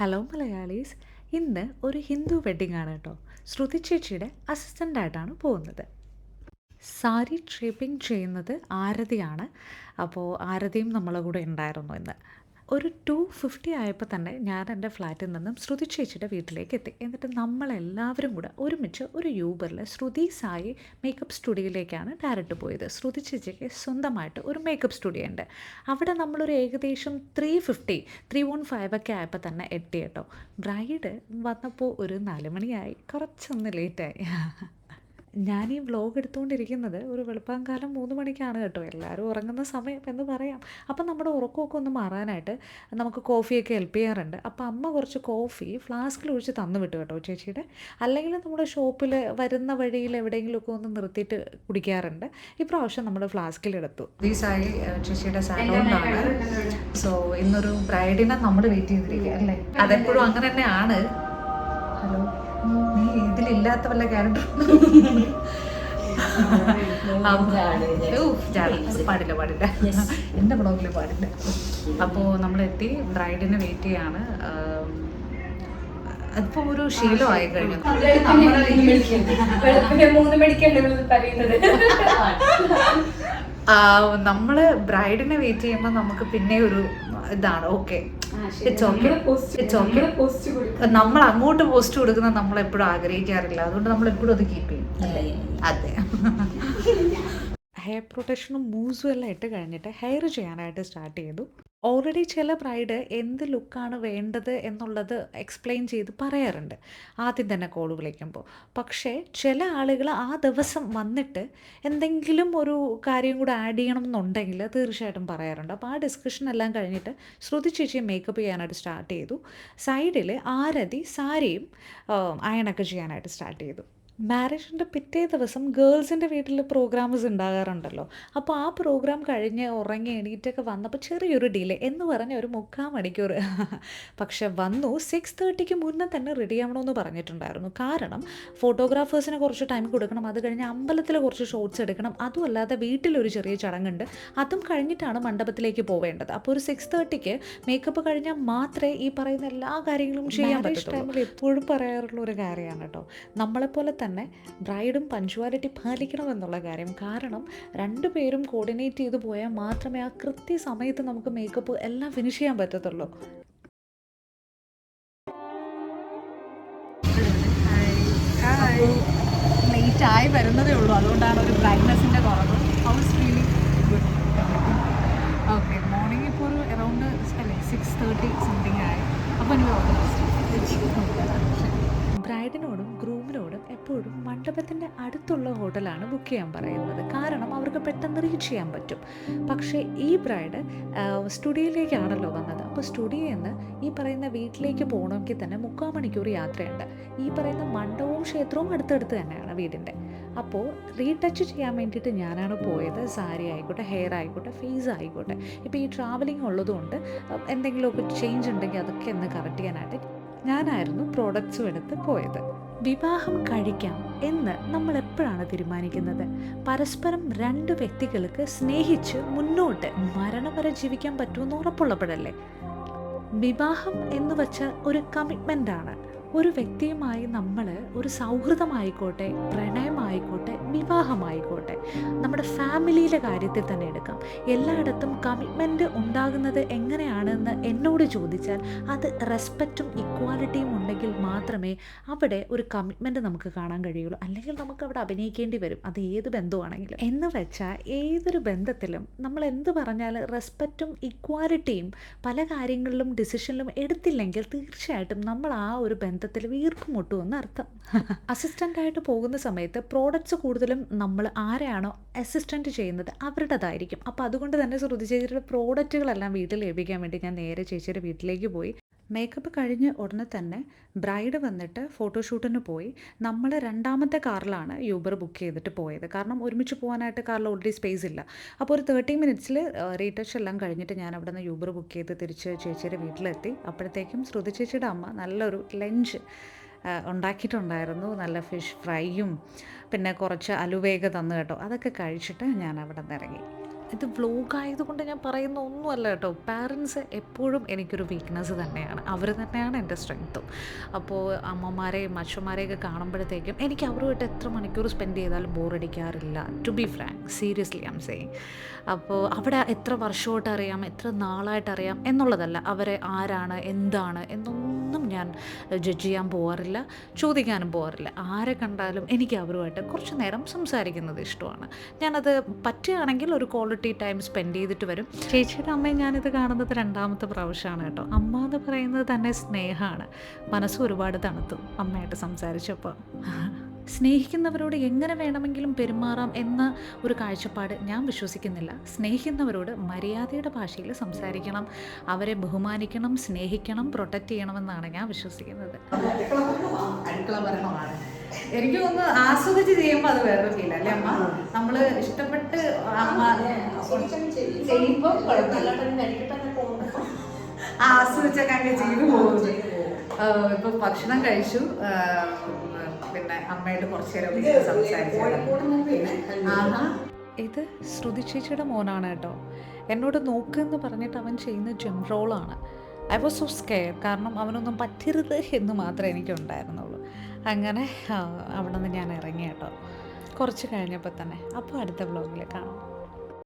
Hello Malayalees. ഇന്ന് ഒരു Hindu wedding ആണ് കേട്ടോ. ശ്രുതി ചേച്ചിയുടെ അസിസ്റ്റൻ്റായിട്ടാണ് പോകുന്നത്. സാരി ഡ്രേപ്പിംഗ് ചെയ്യുന്നത് ആരതിയാണ്. അപ്പോൾ ആരതിയും നമ്മളെ കൂടെ ഉണ്ടായിരുന്നു ഇന്ന്. ഒരു 2:50 ആയപ്പോൾ തന്നെ ഞാൻ എൻ്റെ ഫ്ലാറ്റിൽ നിന്നും ശ്രുതി ചേച്ചിയുടെ വീട്ടിലേക്ക് എത്തി. എന്നിട്ട് നമ്മളെല്ലാവരും കൂടെ ഒരുമിച്ച് ഒരു യൂബറിൽ ശ്രുതി സായി മേക്കപ്പ് സ്റ്റുഡിയോയിലേക്കാണ് ഡയറക്റ്റ് പോയത്. ശ്രുതി ചേച്ചിക്ക് സ്വന്തമായിട്ട് ഒരു മേക്കപ്പ് സ്റ്റുഡിയോ ഉണ്ട്. അവിടെ നമ്മളൊരു ഏകദേശം 3:15 ഒക്കെ ആയപ്പോൾ തന്നെ എത്തി കേട്ടോ. ബ്രൈഡ് വന്നപ്പോൾ ഒരു 4 മണിയായി, കുറച്ചൊന്ന് ലേറ്റായി. ഞാൻ ഈ വ്ലോഗ് എടുത്തുകൊണ്ടിരിക്കുന്നത് ഒരു വെളുപ്പാങ്കാലം 3 മണിക്കാണ് കേട്ടോ. എല്ലാവരും ഉറങ്ങുന്ന സമയം എന്ന് പറയാം. അപ്പം നമ്മുടെ ഉറക്കമൊക്കെ ഒന്ന് മാറാനായിട്ട് നമുക്ക് കോഫിയൊക്കെ ഹെൽപ്പ് ചെയ്യാറുണ്ട്. അപ്പോൾ അമ്മ കുറച്ച് കോഫി ഫ്ലാസ്കിൽ ഒഴിച്ച് തന്നു വിട്ടു കേട്ടോ ചേച്ചിയുടെ. അല്ലെങ്കിൽ നമ്മുടെ ഷോപ്പിൽ വരുന്ന വഴിയിൽ എവിടെയെങ്കിലുമൊക്കെ ഒന്ന് നിർത്തിയിട്ട് കുടിക്കാറുണ്ട്. ഇപ്രാവശ്യം നമ്മൾ ഫ്ലാസ്കിലെടുത്തു. ദീസായി ചേച്ചിയുടെ സാലോണിലാണ്. സോ ഇന്നൊരു ബ്രൈഡിനെ നമ്മൾ വെയിറ്റ് ചെയ്തിരിക്കുക അല്ലേ? അതെപ്പോഴും അങ്ങനെ തന്നെയാണ്. ഹലോ, നീ ഇതിലില്ലാത്ത വല്ല ക്യാരക്ടർ പാടില്ല എൻ്റെ ബ്ലോഗിൽ പാടില്ല. അപ്പോൾ നമ്മളെത്തി, ബ്രൈഡിനെ വെയിറ്റ് ചെയ്യാണ്. അതിപ്പോൾ ഒരു ശീലമായി കഴിഞ്ഞു. നമ്മൾ ബ്രൈഡിനെ വെയിറ്റ് ചെയ്യുമ്പോൾ നമുക്ക് പിന്നെ ഒരു ഇതാണ് ഓക്കെ, നമ്മൾ അങ്ങോട്ട് പോസ്റ്റ് കൊടുക്കുന്നത് നമ്മൾ എപ്പോഴും ആഗ്രഹിക്കാറില്ല. അതുകൊണ്ട് നമ്മൾ എപ്പോഴും അത് കീപ്പ് ചെയ്യും. അതെ. ഹെയർ പ്രൊട്ടക്ഷനും മൂസും എല്ലാം ഇട്ട് കഴിഞ്ഞിട്ട് ഹെയർ ചെയ്യാനായിട്ട് സ്റ്റാർട്ട് ചെയ്തു. ഓൾറെഡി ചില ബ്രൈഡ് എന്ത് ലുക്കാണ് വേണ്ടത് എന്നുള്ളത് എക്സ്പ്ലെയിൻ ചെയ്ത് പറയാറുണ്ട് ആദ്യം തന്നെ കോൾ വിളിക്കുമ്പോൾ. പക്ഷേ ചില ആളുകൾ ആ ദിവസം വന്നിട്ട് എന്തെങ്കിലും ഒരു കാര്യം കൂടെ ആഡ് ചെയ്യണം എന്നുണ്ടെങ്കിൽ തീർച്ചയായിട്ടും പറയാറുണ്ട്. അപ്പോൾ ആ ഡിസ്കഷൻ എല്ലാം കഴിഞ്ഞിട്ട് ശ്രുതി ചേച്ചി മേക്കപ്പ് ചെയ്യാനായിട്ട് സ്റ്റാർട്ട് ചെയ്തു. സൈഡിൽ ആരതി സാരിയും അയണൊക്കെ ചെയ്യാനായിട്ട് സ്റ്റാർട്ട് ചെയ്തു. മാരേജിൻ്റെ പിറ്റേ ദിവസം ഗേൾസിൻ്റെ വീട്ടിൽ പ്രോഗ്രാംസ് ഉണ്ടാകാറുണ്ടല്ലോ. അപ്പോൾ ആ പ്രോഗ്രാം കഴിഞ്ഞ് ഉറങ്ങി എണീറ്റൊക്കെ വന്നപ്പോൾ ചെറിയൊരു ഡിലേ എന്ന് പറഞ്ഞ ഒരു 3/4 മണിക്കൂർ. പക്ഷെ വന്നു 6:30ക്ക് മുന്നേ തന്നെ റെഡി ആവണമെന്ന് പറഞ്ഞിട്ടുണ്ടായിരുന്നു. കാരണം ഫോട്ടോഗ്രാഫേഴ്സിന് കുറച്ച് ടൈം കൊടുക്കണം, അത് കഴിഞ്ഞ് അമ്പലത്തിൽ കുറച്ച് ഷോട്ട്സ് എടുക്കണം, അതുമല്ലാതെ വീട്ടിലൊരു ചെറിയ ചടങ്ങുണ്ട്, അതും കഴിഞ്ഞിട്ടാണ് മണ്ഡപത്തിലേക്ക് പോവേണ്ടത്. അപ്പോൾ ഒരു 6:30ക്ക് മേക്കപ്പ് കഴിഞ്ഞാൽ മാത്രമേ ഈ പറയുന്ന എല്ലാ കാര്യങ്ങളും ചെയ്യാൻ പറ്റുള്ളൂ. ടൈമിൽ എപ്പോഴും പറയാറുള്ള ഒരു കാര്യമാണ് കേട്ടോ, നമ്മളെപ്പോലെ തന്നെ ബ്രൈഡും പഞ്ച്വാലിറ്റി പാലിക്കണമെന്നുള്ള കാര്യം. കാരണം രണ്ടുപേരും കോർഡിനേറ്റ് ചെയ്ത് പോയാൽ മാത്രമേ ആ കൃത്യസമയത്ത് നമുക്ക് മേക്കപ്പ് എല്ലാം ഫിനിഷ് ചെയ്യാൻ പറ്റത്തുള്ളൂ. ലേറ്റ് ആയി വരുന്നതേ ഉള്ളൂ, അതുകൊണ്ടാണ് ഒരു ബ്രൈറ്റ്നെസ്സിൻ്റെ കുറവ്. House feeling good. Okay, morning ഇപ്പോൾ ഒരു അറൗണ്ട് 6:30 സംതിങ് ആയി. അപ്പോൾ ബ്രൈഡിനോടും ഗ്രൂമിനോടും എപ്പോഴും മണ്ഡപത്തിൻ്റെ അടുത്തുള്ള ഹോട്ടലാണ് ബുക്ക് ചെയ്യാൻ പറയുന്നത്. കാരണം അവർക്ക് പെട്ടെന്ന് റീച്ച് ചെയ്യാൻ പറ്റും. പക്ഷേ ഈ ബ്രൈഡ് സ്റ്റുഡിയോയിലേക്കാണല്ലോ വന്നത്. അപ്പോൾ സ്റ്റുഡിയോയിൽ നിന്ന് ഈ പറയുന്ന വീട്ടിലേക്ക് പോകണമെങ്കിൽ തന്നെ 3/4 മണിക്കൂർ യാത്രയുണ്ട്. ഈ പറയുന്ന മണ്ഡപവും ക്ഷേത്രവും അടുത്തടുത്ത് തന്നെയാണ് വീടിൻ്റെ. അപ്പോൾ റീടച്ച് ചെയ്യാൻ വേണ്ടിയിട്ട് ഞാനാണ് പോയത്. സാരി ആയിക്കോട്ടെ, ഹെയർ ആയിക്കോട്ടെ, ഫേസ് ആയിക്കോട്ടെ. ഇപ്പോൾ ഈ ട്രാവലിംഗ് ഉള്ളതുകൊണ്ട് എന്തെങ്കിലുമൊക്കെ ചേഞ്ച് ഉണ്ടെങ്കിൽ അതൊക്കെ ഒന്ന് കറക്റ്റ് ചെയ്യാനായിട്ട് ഞാനായിരുന്നു പ്രോഡക്റ്റ്സും എടുത്ത് പോയത്. വിവാഹം കഴിക്കാം എന്ന് നമ്മൾ എപ്പോഴാണ് തീരുമാനിക്കുന്നത്? പരസ്പരം 2 വ്യക്തികൾക്ക് സ്നേഹിച്ച് മുന്നോട്ട് മരണം വരെ ജീവിക്കാൻ പറ്റുമെന്ന് ഉറപ്പുള്ളപ്പോഴല്ലേ. വിവാഹം എന്ന് വെച്ചാൽ ഒരു കമ്മിറ്റ്മെൻ്റാണ്. ഒരു വ്യക്തിയുമായി നമ്മൾ ഒരു സൗഹൃദമായിക്കോട്ടെ, പ്രണയമായിക്കോട്ടെ, വിവാഹമായിക്കോട്ടെ, നമ്മുടെ ഫാമിലിയിലെ കാര്യത്തിൽ തന്നെ എടുക്കാം. എല്ലായിടത്തും കമ്മിറ്റ്മെൻറ്റ് ഉണ്ടാകുന്നത് എങ്ങനെയാണെന്ന് എന്നോട് ചോദിച്ചാൽ അത് റെസ്പെക്റ്റും ഇക്വാലിറ്റിയും ഉണ്ടെങ്കിൽ മാത്രമേ അവിടെ ഒരു കമ്മിറ്റ്മെൻറ്റ് നമുക്ക് കാണാൻ കഴിയുള്ളൂ. അല്ലെങ്കിൽ നമുക്ക് അവിടെ അഭിനയിക്കേണ്ടി വരും, അത് ഏത് ബന്ധമാണെങ്കിലും. എന്ന് വെച്ചാൽ ഏതൊരു ബന്ധത്തിലും നമ്മൾ എന്ത് പറഞ്ഞാൽ റെസ്പെക്റ്റും ഇക്വാലിറ്റിയും പല കാര്യങ്ങളിലും ഡിസിഷനിലും എടുത്തില്ലെങ്കിൽ തീർച്ചയായിട്ടും നമ്മൾ ആ ഒരു ബന്ധത്തിൽ വീർപ്പുമുട്ടുമെന്ന് അർത്ഥം. അസിസ്റ്റൻ്റായിട്ട് പോകുന്ന സമയത്ത് പ്രോഡക്റ്റ്സ് കൂടുതലും നമ്മൾ ആരെയാണോ അസിസ്റ്റൻറ്റ് ചെയ്യുന്നത് അവരുടേതായിരിക്കും. അപ്പോൾ അതുകൊണ്ട് തന്നെ ശ്രുതി ചേച്ചിയുടെ പ്രോഡക്റ്റുകളെല്ലാം വീട്ടിൽ ലഭിക്കാൻ വേണ്ടി ഞാൻ നേരെ ചേച്ചിയുടെ വീട്ടിലേക്ക് പോയി. മേക്കപ്പ് കഴിഞ്ഞ് ഉടനെ തന്നെ ബ്രൈഡ് വന്നിട്ട് ഫോട്ടോഷൂട്ടിന് പോയി. നമ്മൾ 2ാമത്തെ കാറിലാണ് യൂബർ ബുക്ക് ചെയ്തിട്ട് പോയത്. കാരണം ഒരുമിച്ച് പോകാനായിട്ട് കാറിൽ ഓൾറെഡി സ്പേസ് ഇല്ല. അപ്പോൾ ഒരു 30 മിനിറ്റ്സിൽ റീടച്ച് എല്ലാം കഴിഞ്ഞിട്ട് ഞാൻ അവിടെ നിന്ന് യൂബർ ബുക്ക് ചെയ്ത് തിരിച്ച് ചേച്ചിയുടെ വീട്ടിലെത്തി. അപ്പോഴത്തേക്കും ശ്രുതി ചേച്ചിയുടെ അമ്മ നല്ലൊരു ലഞ്ച് ഉണ്ടാക്കിയിട്ടുണ്ടായിരുന്നു. നല്ല ഫിഷ് ഫ്രൈയും പിന്നെ കുറച്ച് അലുവയൊക്കെ തന്നു കേട്ടോ. അതൊക്കെ കഴിച്ചിട്ട് ഞാൻ അവിടെ നിന്ന് ഇറങ്ങി. ഇത് വ്ലോഗായതുകൊണ്ട് ഞാൻ പറയുന്ന ഒന്നുമല്ല കേട്ടോ. പാരൻസ് എപ്പോഴും എനിക്കൊരു വീക്ക്നെസ് തന്നെയാണ്. അവർ തന്നെയാണ് എൻ്റെ സ്ട്രെങ്ത്തും. അപ്പോൾ അമ്മമാരെയും അച്ഛന്മാരെയൊക്കെ കാണുമ്പോഴത്തേക്കും എനിക്ക് അവരുമായിട്ട് എത്ര മണിക്കൂർ സ്പെൻഡ് ചെയ്താലും ബോറടിക്കാറില്ല. To be frank, seriously I am saying. അപ്പോൾ അവിടെ എത്ര വർഷമായിട്ട് അറിയാം, എത്ര നാളായിട്ട് അറിയാം എന്നുള്ളതല്ല, അവരെ ആരാണ് എന്താണ് എന്നൊന്നും ഞാൻ ജഡ്ജ് ചെയ്യാൻ പോകാറില്ല, ചോദിക്കാനും പോകാറില്ല. ആരെ കണ്ടാലും എനിക്ക് അവരുമായിട്ട് കുറച്ച് നേരം സംസാരിക്കുന്നത് ഇഷ്ടമാണ്. ഞാനത് പറ്റുകയാണെങ്കിൽ ഒരു ക്വാളിറ്റി ടൈം സ്പെൻഡ് ചെയ്തിട്ട് വരും. ചേച്ചിയുടെ അമ്മയെ ഞാനിത് കാണുന്നത് 2ാമത്തെ പ്രാവശ്യമാണ് കേട്ടോ. അമ്മ എന്ന് പറയുന്നത് തന്നെ സ്നേഹമാണ്. മനസ്സ് ഒരുപാട് തണുത്തു അമ്മയായിട്ട് സംസാരിച്ചപ്പോൾ. സ്നേഹിക്കുന്നവരോട് എങ്ങനെ വേണമെങ്കിലും പെരുമാറാം എന്ന ഒരു കാഴ്ചപ്പാട് ഞാൻ വിശ്വസിക്കുന്നില്ല. സ്നേഹിക്കുന്നവരോട് മര്യാദയുടെ ഭാഷയിൽ സംസാരിക്കണം, അവരെ ബഹുമാനിക്കണം, സ്നേഹിക്കണം, പ്രൊട്ടക്റ്റ് ചെയ്യണമെന്നാണ് ഞാൻ വിശ്വസിക്കുന്നത്. അടുക്കള ഭരണമാണ് എനിക്ക് തോന്നുന്നു. ആസ്വദിച്ച് ചെയ്യുമ്പോൾ അത് വേറൊരു ഫീൽ അല്ലേ അമ്മ? നമ്മൾ ഇഷ്ടപ്പെട്ട് അമ്മ ചെയ്യുമ്പോൾ ആസ്വദിച്ചൊക്കെ അങ്ങ് ചെയ്തു പോകുന്നത്. ഇപ്പൊ ഭക്ഷണം കഴിച്ചു, പിന്നെ അമ്മയായിട്ട് കുറച്ചു നേരം സംസാരിച്ചു. ഇത് ശ്രുതി ചേച്ചിയുടെ മോനാണ് കേട്ടോ. എന്നോട് നോക്കുമെന്ന് പറഞ്ഞിട്ട് അവൻ ചെയ്യുന്ന ജിം റോളാണ്. I was so scare. കാരണം അവനൊന്നും പറ്റരുത് എന്ന് മാത്രമേ എനിക്കുണ്ടായിരുന്നുള്ളൂ. അങ്ങനെ അവിടെ നിന്ന് ഞാൻ ഇറങ്ങി കേട്ടോ, കുറച്ച് കഴിഞ്ഞപ്പോൾ തന്നെ. അപ്പോൾ അടുത്ത വ്ലോഗിൽ കാണാം.